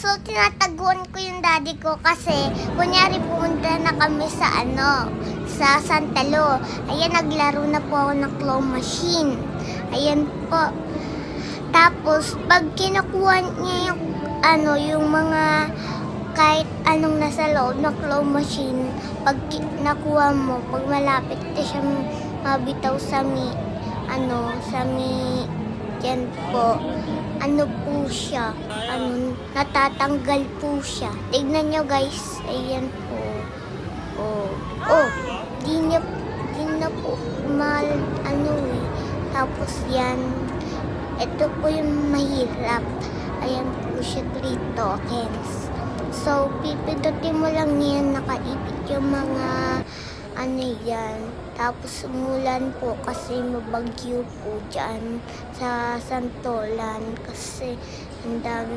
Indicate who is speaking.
Speaker 1: So, tinataguan ko yung daddy ko kasi, kunyari pumunta na kami sa sa Santalo. Ayan, naglaro na po ako ng claw machine. Ayan po. Tapos, pag kinukuha niya yung mga kahit anong nasa loob ng claw machine, pag nakuha mo, pag malapit na siya mabitaw sa yan po, po siya, natatanggal po siya. Tignan nyo guys, ayan po. Di na po Tapos yan, ito po yung mahirap. Ayan po siya, 3 tokens. So, pipindutin mo lang yan, nakaipit yung mga yan. Tapos umulan po kasi mabagyo po dyan sa Santolan kasi ang dami